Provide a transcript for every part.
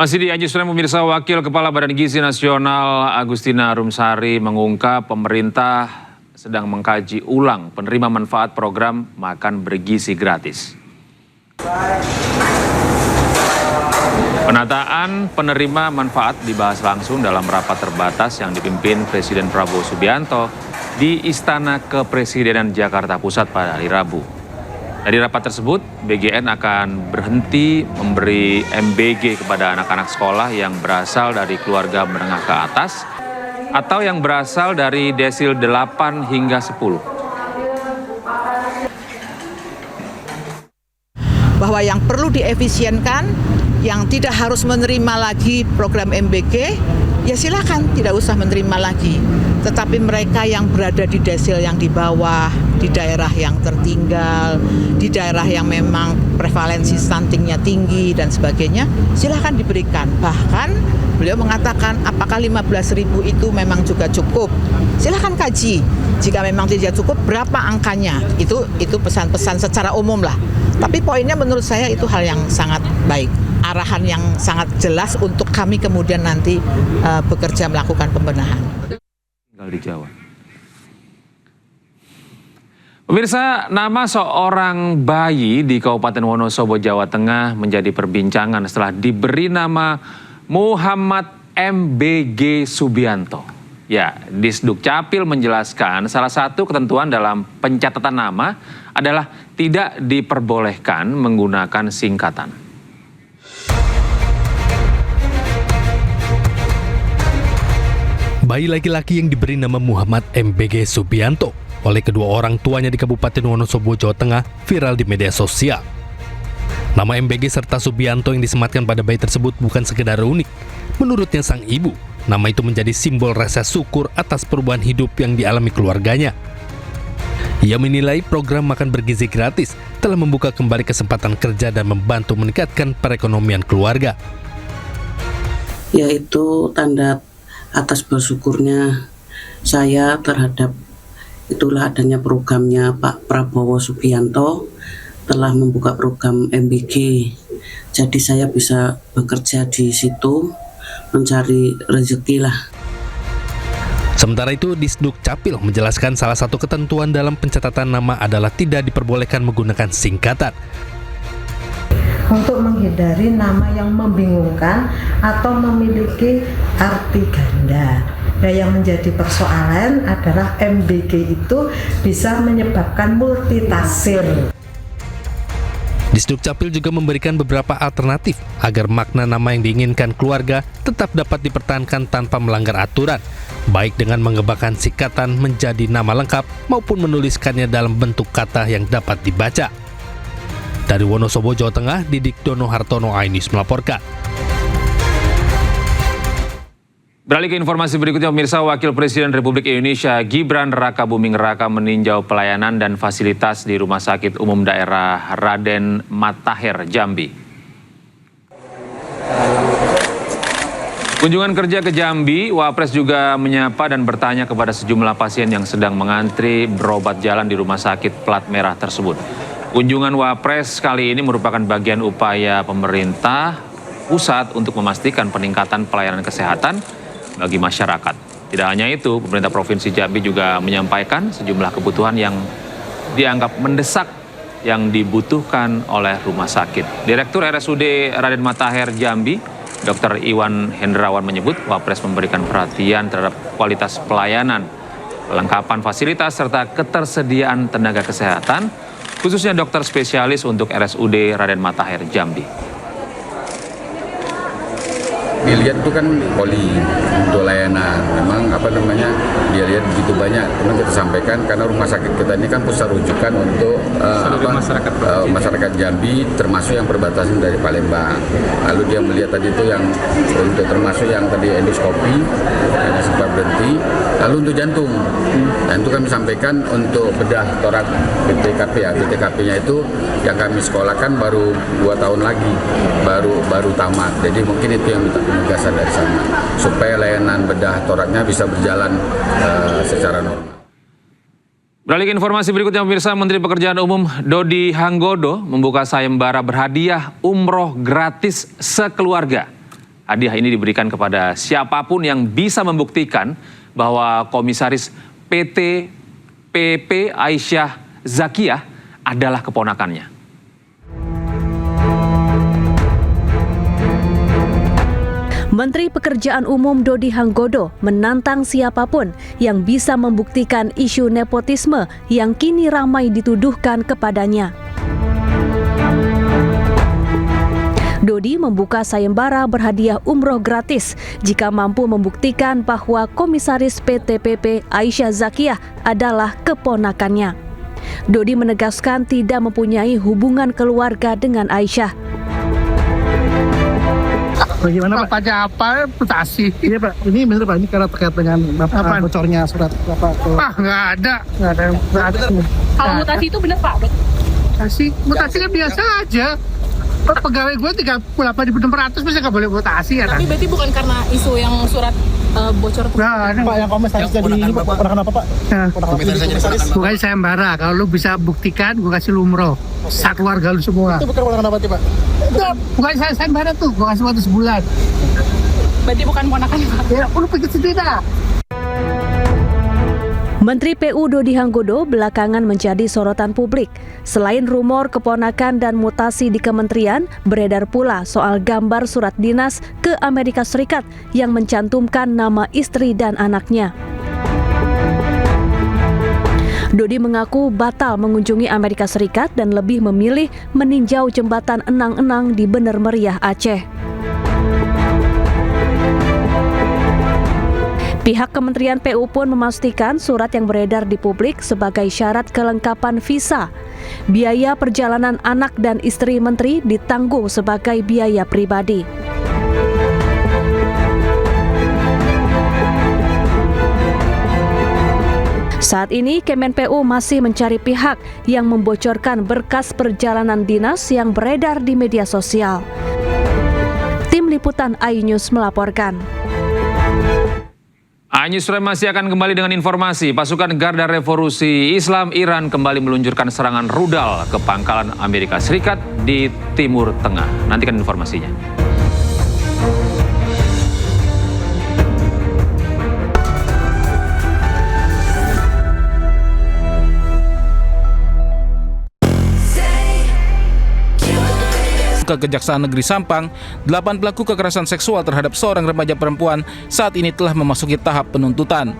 Masih di Newsroom pemirsa, Wakil Kepala Badan Gizi Nasional Agustina Rumsari mengungkap pemerintah sedang mengkaji ulang penerima manfaat program makan bergizi gratis. Penataan penerima manfaat dibahas langsung dalam rapat terbatas yang dipimpin Presiden Prabowo Subianto di Istana Kepresidenan Jakarta Pusat pada hari Rabu. Dari rapat tersebut, BGN akan berhenti memberi MBG kepada anak-anak sekolah yang berasal dari keluarga menengah ke atas atau yang berasal dari desil 8 hingga 10. Bahwa yang perlu diefisienkan, yang tidak harus menerima lagi program MBG, ya silakan tidak usah menerima lagi. Tetapi mereka yang berada di desil yang di bawah, di daerah yang tertinggal, di daerah yang memang prevalensi stuntingnya tinggi dan sebagainya, silakan diberikan. Bahkan beliau mengatakan apakah 15.000 itu memang juga cukup. Silakan kaji. Jika memang tidak cukup, berapa angkanya? Itu pesan-pesan secara umum lah. Tapi poinnya menurut saya itu hal yang sangat baik. Arahan yang sangat jelas untuk kami kemudian nanti bekerja melakukan pembenahan. Tinggal di Jawa. Pemirsa, nama seorang bayi di Kabupaten Wonosobo, Jawa Tengah menjadi perbincangan setelah diberi nama Muhammad MBG Subianto. Ya, Disduk Capil menjelaskan salah satu ketentuan dalam pencatatan nama adalah tidak diperbolehkan menggunakan singkatan. Bayi laki-laki yang diberi nama Muhammad MBG Subianto oleh kedua orang tuanya di Kabupaten Wonosobo, Jawa Tengah viral di media sosial. Nama MBG serta Subianto yang disematkan pada bayi tersebut bukan sekedar unik. Menurutnya sang ibu, nama itu menjadi simbol rasa syukur atas perubahan hidup yang dialami keluarganya. Ia menilai program makan bergizi gratis telah membuka kembali kesempatan kerja dan membantu meningkatkan perekonomian keluarga. Yaitu tanda atas bersyukurnya saya terhadap itulah adanya programnya Pak Prabowo Subianto telah membuka program MBG. Jadi saya bisa bekerja di situ mencari rezeki lah. Sementara itu, Disduk Capil menjelaskan salah satu ketentuan dalam pencatatan nama adalah tidak diperbolehkan menggunakan singkatan. Untuk menghindari nama yang membingungkan atau memiliki arti ganda. Nah, yang menjadi persoalan adalah MBG itu bisa menyebabkan multitafsir. Disduk Capil juga memberikan beberapa alternatif agar makna nama yang diinginkan keluarga tetap dapat dipertahankan tanpa melanggar aturan, baik dengan mengembangkan singkatan menjadi nama lengkap maupun menuliskannya dalam bentuk kata yang dapat dibaca. Dari Wonosobo, Jawa Tengah, Didik Dono Hartono, iNews melaporkan. Beralih ke informasi berikutnya, pemirsa, Wakil Presiden Republik Indonesia Gibran Rakabuming Raka meninjau pelayanan dan fasilitas di Rumah Sakit Umum Daerah Raden Matahir, Jambi. Kunjungan kerja ke Jambi, Wapres juga menyapa dan bertanya kepada sejumlah pasien yang sedang mengantri berobat jalan di rumah sakit plat merah tersebut. Kunjungan Wapres kali ini merupakan bagian upaya pemerintah pusat untuk memastikan peningkatan pelayanan kesehatan bagi masyarakat. Tidak hanya itu, pemerintah Provinsi Jambi juga menyampaikan sejumlah kebutuhan yang dianggap mendesak yang dibutuhkan oleh rumah sakit. Direktur RSUD Raden Matahir Jambi, Dr. Iwan Hendrawan menyebut Wapres memberikan perhatian terhadap kualitas pelayanan, kelengkapan fasilitas, serta ketersediaan tenaga kesehatan, khususnya dokter spesialis untuk RSUD Raden Matahir Jambi. Dilihat itu kan poli untuk layanan, memang dia lihat begitu banyak. Memang kita sampaikan karena rumah sakit kita ini kan pusat rujukan untuk masyarakat Jambi, termasuk yang perbatasan dari Palembang. Lalu dia melihat tadi itu yang untuk termasuk yang tadi endoskopi, yang sempat berhenti. Lalu untuk jantung, dan itu kami sampaikan untuk bedah torak BTKP ya, BTKP-nya itu yang kami sekolahkan baru 2 tahun lagi, baru tamat. Jadi mungkin itu yang minta penugasan dari sana, supaya layanan bedah toraknya bisa berjalan secara normal. Beralih ke informasi berikutnya, pemirsa, Menteri Pekerjaan Umum Dodi Hanggodo membuka sayembara berhadiah umroh gratis sekeluarga Hadiah ini diberikan kepada siapapun yang bisa membuktikan bahwa Komisaris PT PP Aisyah Zakiyah adalah keponakannya. Menteri Pekerjaan Umum Dodi Hanggodo menantang siapapun yang bisa membuktikan isu nepotisme yang kini ramai dituduhkan kepadanya. Dodi membuka sayembara berhadiah umroh gratis jika mampu membuktikan bahwa Komisaris PT PP Aisyah Zakiyah adalah keponakannya. Dodi menegaskan tidak mempunyai hubungan keluarga dengan Aisyah. Bagaimana Pak? Apa mutasi? Iya Pak, ini benar Pak, ini karena terkait dengan bocornya surat Bapak ke... Pak, nggak ada. Kalau mutasi itu benar Pak? Mutasi kan biasa aja. Pegawai gue 38.600 bisa nggak boleh mutasi ya? Tapi berarti bukan karena isu yang surat bocor itu? Nah, Pak, yang komisaris jadi ini ponakan apa Pak? Bukan sayembara, kalau lu bisa buktikan, gue kasih lu umroh. Sak keluarga lu semua. Itu bukan ponakan apa Pak? Bukan sayembara tuh, gue kasih waktu sebulan. Berarti bukan ponakan Pak? Ya, lu pikir sendiri dah. Menteri PU Dodi Hanggodo belakangan menjadi sorotan publik. Selain rumor keponakan dan mutasi di kementerian, beredar pula soal gambar surat dinas ke Amerika Serikat yang mencantumkan nama istri dan anaknya. Dodi mengaku batal mengunjungi Amerika Serikat dan lebih memilih meninjau jembatan Enang-Enang di Bener Meriah, Aceh. Pihak Kementerian PU pun memastikan surat yang beredar di publik sebagai syarat kelengkapan visa. Biaya perjalanan anak dan istri menteri ditanggung sebagai biaya pribadi. Saat ini Kemen PU masih mencari pihak yang membocorkan berkas perjalanan dinas yang beredar di media sosial. Tim Liputan iNews melaporkan. iNewsRadio masih akan kembali dengan informasi. Pasukan Garda Revolusi Islam Iran kembali meluncurkan serangan rudal ke pangkalan Amerika Serikat di Timur Tengah. Nantikan informasinya. Kejaksaan Negeri Sampang, 8 pelaku kekerasan seksual terhadap seorang remaja perempuan saat ini telah memasuki tahap penuntutan.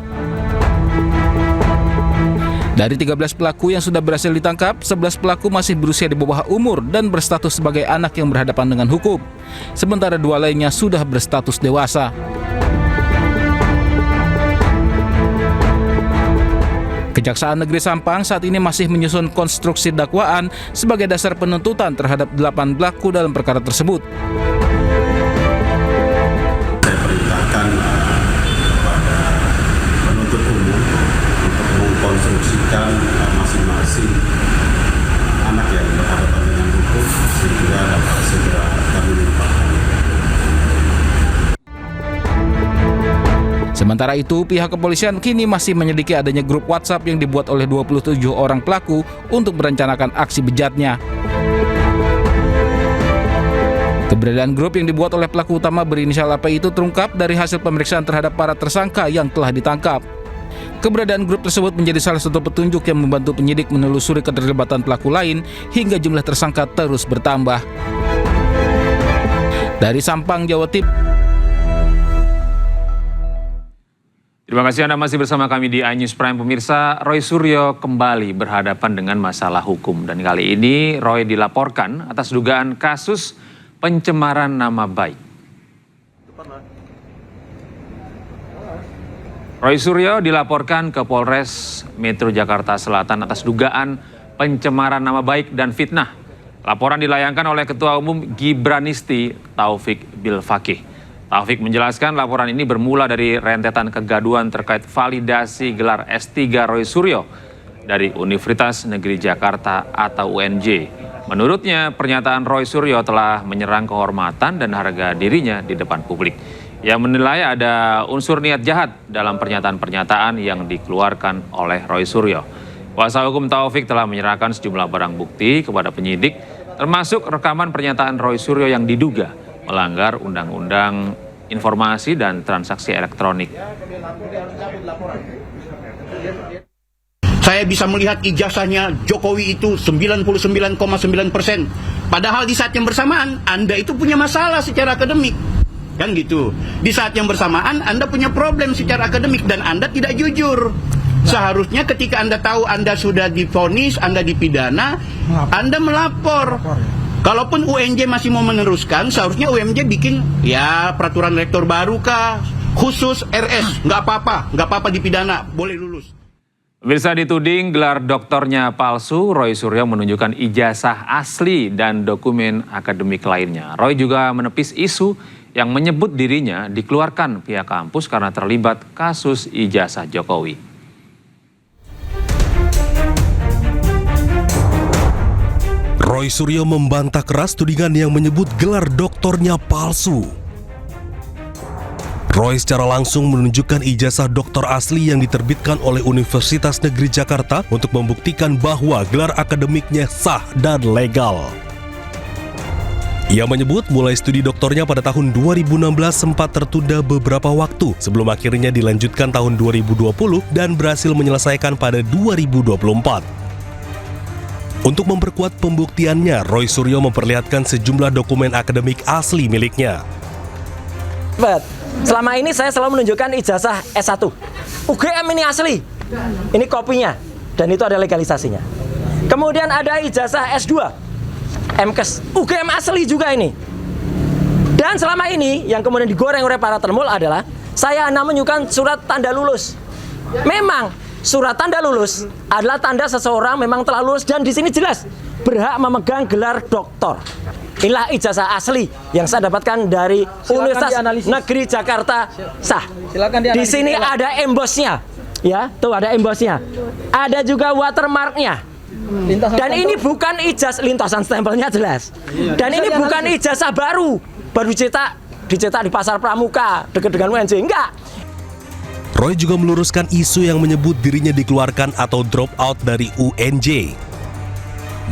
Dari 13 pelaku yang sudah berhasil ditangkap, 11 pelaku masih berusia di bawah umur dan berstatus sebagai anak yang berhadapan dengan hukum. Sementara 2 lainnya sudah berstatus dewasa. Kejaksaan Negeri Sampang saat ini masih menyusun konstruksi dakwaan sebagai dasar penuntutan terhadap 8 pelaku dalam perkara tersebut. Saya perintahkan kepada penuntut umum untuk mengkonstruksikan masing-masing anak yang berhadapan dengan hukum sehingga dapat segera kami limpahkan. Sementara itu, pihak kepolisian kini masih menyelidiki adanya grup WhatsApp yang dibuat oleh 27 orang pelaku untuk merencanakan aksi bejatnya. Keberadaan grup yang dibuat oleh pelaku utama berinisial AP itu terungkap dari hasil pemeriksaan terhadap para tersangka yang telah ditangkap. Keberadaan grup tersebut menjadi salah satu petunjuk yang membantu penyidik menelusuri keterlibatan pelaku lain hingga jumlah tersangka terus bertambah. Dari Sampang, Jawa Timur. Terima kasih Anda masih bersama kami di iNews Prime. Pemirsa, Roy Suryo kembali berhadapan dengan masalah hukum. Dan kali ini Roy dilaporkan atas dugaan kasus pencemaran nama baik. Roy Suryo dilaporkan ke Polres Metro Jakarta Selatan atas dugaan pencemaran nama baik dan fitnah. Laporan dilayangkan oleh Ketua Umum Gibranisti Taufik Bilfakih. Taufik menjelaskan laporan ini bermula dari rentetan kegaduhan terkait validasi gelar S3 Roy Suryo dari Universitas Negeri Jakarta atau UNJ. Menurutnya, pernyataan Roy Suryo telah menyerang kehormatan dan harga dirinya di depan publik. Ia menilai ada unsur niat jahat dalam pernyataan-pernyataan yang dikeluarkan oleh Roy Suryo. Kuasa hukum Taufik telah menyerahkan sejumlah barang bukti kepada penyidik, termasuk rekaman pernyataan Roy Suryo yang diduga melanggar Undang-Undang informasi dan transaksi elektronik. Saya bisa melihat ijazahnya Jokowi itu 99,9%. Padahal di saat yang bersamaan Anda itu punya masalah secara akademik. Kan gitu. Di saat yang bersamaan Anda punya problem secara akademik dan Anda tidak jujur. Seharusnya ketika Anda tahu Anda sudah divonis, Anda dipidana, Anda melapor. Kalaupun UNJ masih mau meneruskan, seharusnya UNJ bikin ya peraturan rektor baru kah, khusus RS, nggak apa-apa dipidana, boleh lulus. Pemirsa, dituding gelar doktornya palsu, Roy Suryo menunjukkan ijazah asli dan dokumen akademik lainnya. Roy juga menepis isu yang menyebut dirinya dikeluarkan pihak kampus karena terlibat kasus ijazah Jokowi. Roy Suryo membantah keras tudingan yang menyebut gelar doktornya palsu. Roy secara langsung menunjukkan ijazah doktor asli yang diterbitkan oleh Universitas Negeri Jakarta untuk membuktikan bahwa gelar akademiknya sah dan legal. Ia menyebut mulai studi doktornya pada tahun 2016 sempat tertunda beberapa waktu sebelum akhirnya dilanjutkan tahun 2020 dan berhasil menyelesaikan pada 2024. Untuk memperkuat pembuktiannya, Roy Suryo memperlihatkan sejumlah dokumen akademik asli miliknya. Selama ini saya selalu menunjukkan ijazah S1. UGM ini asli. Ini kopinya. Dan itu ada legalisasinya. Kemudian ada ijazah S2. MKes. UGM asli juga ini. Dan selama ini yang kemudian digoreng oleh para termul adalah saya hanya menunjukkan surat tanda lulus. Memang surat tanda lulus adalah tanda seseorang memang telah lulus dan di sini jelas berhak memegang gelar doktor. Inilah ijazah asli yang saya dapatkan dari Universitas Negeri Jakarta sah. Di sini ada embosnya, ya, tuh ada embosnya. Ada juga watermarknya. Dan ini bukan ijazah, lintasan stempelnya jelas. Dan ini bukan ijazah baru dicetak di Pasar Pramuka dekat dengan UNJ, enggak. Roy juga meluruskan isu yang menyebut dirinya dikeluarkan atau drop out dari UNJ.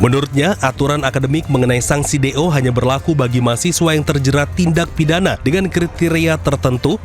Menurutnya, aturan akademik mengenai sanksi DO hanya berlaku bagi mahasiswa yang terjerat tindak pidana dengan kriteria tertentu,